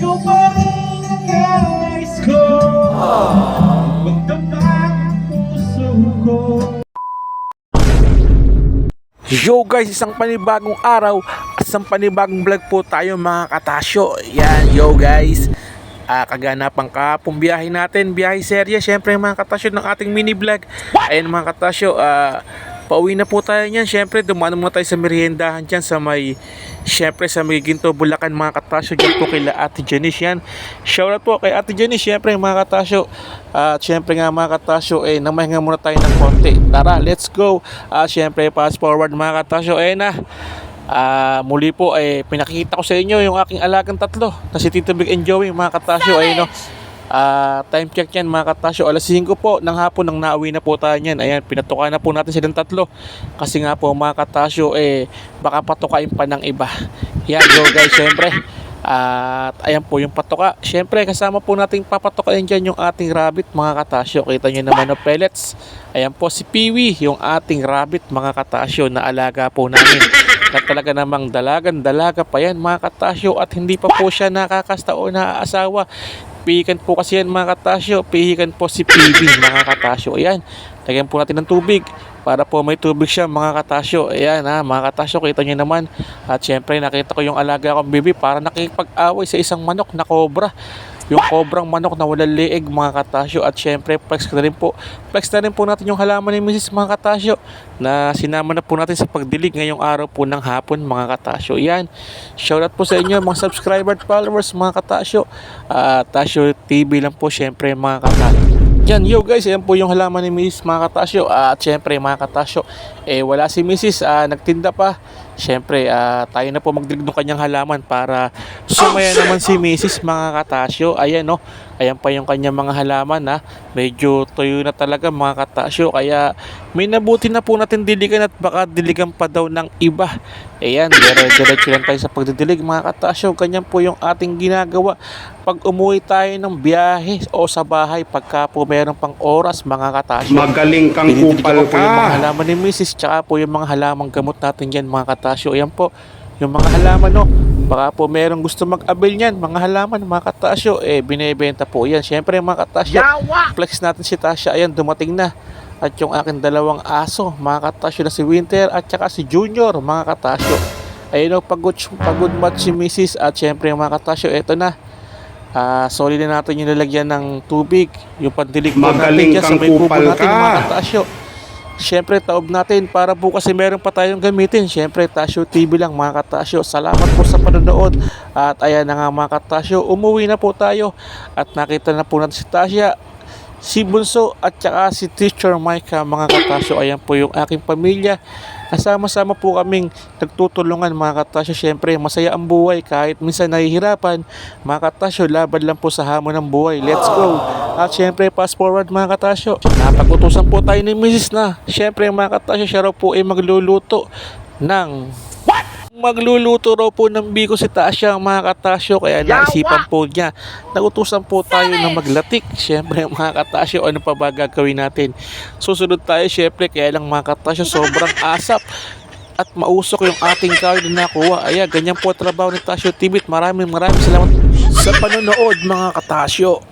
ikaw pa rin ang nais ko. Magdamag ang puso ko. Yo guys, isang panibagong araw at isang panibagong vlog po tayo mga katasyo. Yan, yo guys, kaganapan kahapong biyahe natin, biyahe serye syempre mga katasyo ng ating mini vlog. Ayan mga katasyo, pauwi na po tayo niyan. Syempre dumaan muna tayo sa meriendahan dyan sa may, syempre sa may Ginto, Bulacan mga katasyo. Dyan po kila Ate Janice yan. Shoutout po kay Ate Janice syempre mga katasyo. At syempre nga mga katasyo, namahinga muna tayo ng konti. Tara, let's go. Syempre fast forward mga katasyo. Na muli po pinakikita ko sa inyo yung aking alagang tatlo na si Tito Big and Joey mga katasyo. Time check yan mga katasyo, alas 5 po ng hapon nang nauwi na po tayo yan. Ayan, pinatuka na po natin silang tatlo kasi nga po mga katasyo baka patukain pa ng iba. Yan, go guys, syempre. At ayan po yung patuka. Syempre kasama po nating papatukain dyan yung ating rabbit mga katasyo. Kita nyo naman ng pellets. Ayan po si Peewee, yung ating rabbit mga katasyo na alaga po namin. Na talaga namang dalaga pa yan mga katasyo. At hindi pa po siya nakakasta o naaasawa. Pihikan po kasi yan mga katasyo. Pihikan po si Peewee mga katasyo. Ayan, lagyan po natin ng tubig para po may tubig siya mga katasyo. Ayan mga katasyo, kita nyo naman. At syempre nakita ko yung alaga kong baby para nakipag-away sa isang manok na cobra. Yung cobrang manok na walang leeg mga katasyo. At syempre flex na rin po natin yung halaman ni Mrs. mga katasyo na sinama na po natin sa pagdilig ngayong araw po ng hapon mga katasyo. Yan, shoutout po sa inyo mga subscriber at followers mga katasyo. Tasyo TV lang po syempre mga katasyo. Yan, yo guys, yan po yung halaman ni Mrs. mga katasyo. At syempre mga katasyo, wala si Mrs. Nagtinda pa. Syempre tayo na po magdilig ng kanyang halaman para sumaya naman si Mrs. mga katasyo. Ayan no, ayan pa yung kanyang mga halaman medyo tuyo na talaga mga katasyo. Kaya may nabuti na po natin diligan at baka diligan pa daw ng iba. Ayan, diretso lang tayo sa pagdidilig mga katasyo. Ganyan po yung ating ginagawa pag umuwi tayo ng biyahe o sa bahay pagka po meron pang oras mga katasyo. Magaling kang kupal po yung mga ka. halaman ni Mrs. Tsaka po yung mga halamang gamot natin dyan mga katasyo. Ayan po yung mga halaman no. Baka po merong gusto mag-avail niyan mga halaman mga katasyo. Binebenta po yan. Syempre mga katasyo, flex natin si Tasha. Ayan, dumating na. At yung aking dalawang aso mga katasyo na si Winter at saka si Junior mga katasyo. Ayun o, pagod match si Mrs. At syempre mga katasyo, eto na. Solid na natin yung lalagyan ng tubig. Yung pandilig po Magaling natin dyan sa kang may kubo kupal natin ka. mga katasyo. Syempre taob natin para po kasi meron pa tayong gamitin. Syempre Tasyo TV lang mga katasyo. Salamat po sa panonood. At ayan na nga mga katasyo, umuwi na po tayo. At nakita na po natin si Tasha, si Bunso at saka si Teacher Micah mga katasyo. Ayan po yung aking pamilya. Nasama-sama po kaming nagtutulungan mga katasyo. Syempre masaya ang buhay kahit minsan nahihirapan mga katasyo. Laban lang po sa hamon ng buhay. Let's go. At syempre fast forward mga katasyo, napag-utusan po tayo ni Mrs. na syempre mga katasyo, siya raw po ay magluluto raw po ng biko si Tasha mga katasyo. Kaya naisipan po niya, nagutusan po tayo na maglatik. Syempre mga katasyo, ano pa ba gagawin natin? Susunod tayo syempre, kaya lang mga katasyo sobrang asap at mausok yung ating kahoy na nakuha. Ayan, ganyan po trabaho ni Tasyo TV. Maraming salamat sa panonood mga katasyo.